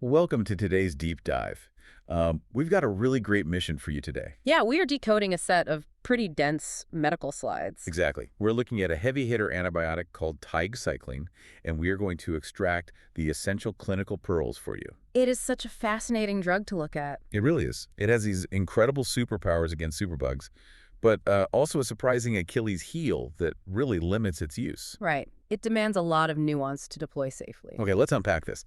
Welcome to today's deep dive. We've got a really great mission for you today. Yeah, we are decoding a set of pretty dense medical slides. Exactly. We're looking at a heavy hitter antibiotic called Tigecycline, and we are going to extract the essential clinical pearls for you. It is such a fascinating drug to look at. It really is. It has these incredible superpowers against superbugs, but also a surprising Achilles heel that really limits its use. Right. It demands a lot of nuance to deploy safely. Okay, let's unpack this.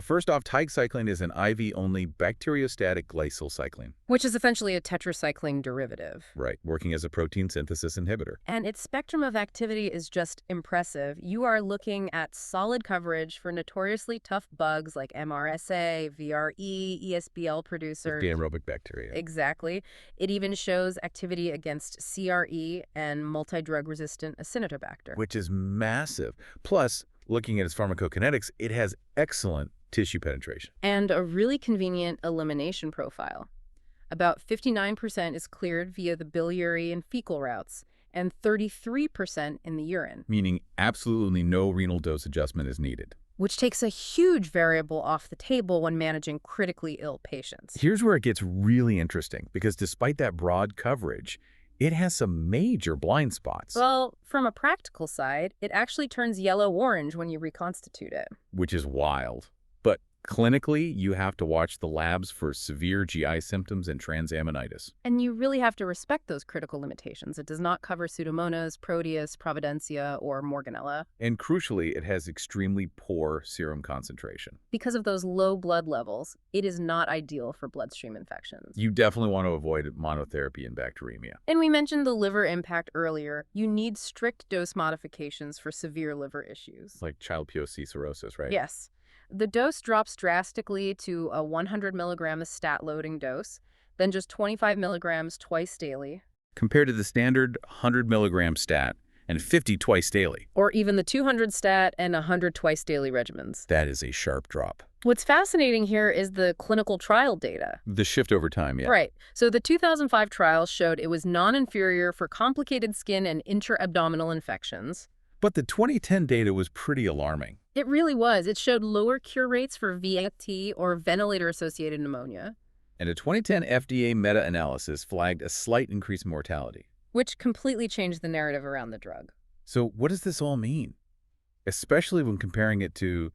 First off, tigecycline is an IV-only bacteriostatic glycyl cycline. Which is essentially a tetracycline derivative. Right, working as a protein synthesis inhibitor. And its spectrum of activity is just impressive. You are looking at solid coverage for notoriously tough bugs like MRSA, VRE, ESBL producers. The anaerobic bacteria. Exactly. It even shows activity against CRE and multi-drug-resistant Acinetobacter. Which is massive. Plus, looking at its pharmacokinetics, it has excellent tissue penetration. And a really convenient elimination profile. About 59% is cleared via the biliary and fecal routes, and 33% in the urine. Meaning absolutely no renal dose adjustment is needed. Which takes a huge variable off the table when managing critically ill patients. Here's where it gets really interesting, because despite that broad coverage, it has some major blind spots. Well, from a practical side, it actually turns yellow-orange when you reconstitute it. Which is wild. But clinically, you have to watch the labs for severe GI symptoms and transaminitis. And you really have to respect those critical limitations. It does not cover Pseudomonas, Proteus, Providencia, or Morganella. And crucially, it has extremely poor serum concentration. Because of those low blood levels, it is not ideal for bloodstream infections. You definitely want to avoid monotherapy in bacteremia. And we mentioned the liver impact earlier. You need strict dose modifications for severe liver issues. Like child POC cirrhosis, right? Yes. The dose drops drastically to a 100 milligram stat loading dose, then just 25 milligrams twice daily. Compared to the standard 100 milligram stat and 50 twice daily. Or even the 200 stat and 100 twice daily regimens. That is a sharp drop. What's fascinating here is the clinical trial data. The shift over time, yeah. Right. So the 2005 trials showed it was non-inferior for complicated skin and intra-abdominal infections. But the 2010 data was pretty alarming. It really was. It showed lower cure rates for VAT or ventilator-associated pneumonia. And a 2010 FDA meta-analysis flagged a slight increase in mortality. Which completely changed the narrative around the drug. So what does this all mean? Especially when comparing it to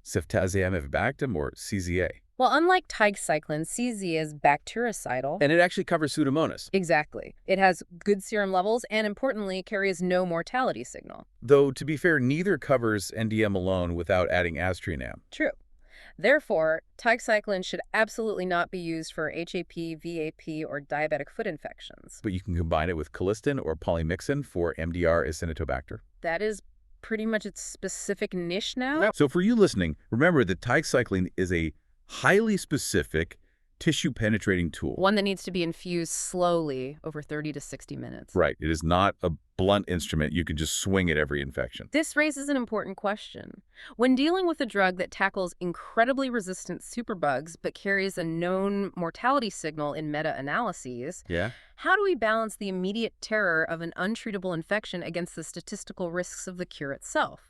ceftazidime-avibactam or CZA. Well, unlike tigecycline, CZ is bactericidal. And it actually covers Pseudomonas. Exactly. It has good serum levels and, importantly, carries no mortality signal. Though, to be fair, neither covers NDM alone without adding aztreonam. True. Therefore, tigecycline should absolutely not be used for HAP, VAP, or diabetic foot infections. But you can combine it with colistin or polymyxin for MDR Acinetobacter. That is pretty much its specific niche now. So for you listening, remember that tigecycline is a highly specific tissue-penetrating tool. One that needs to be infused slowly over 30 to 60 minutes. Right. It is not a blunt instrument you can just swing at every infection. This raises an important question. When dealing with a drug that tackles incredibly resistant superbugs but carries a known mortality signal in meta-analyses, how do we balance the immediate terror of an untreatable infection against the statistical risks of the cure itself?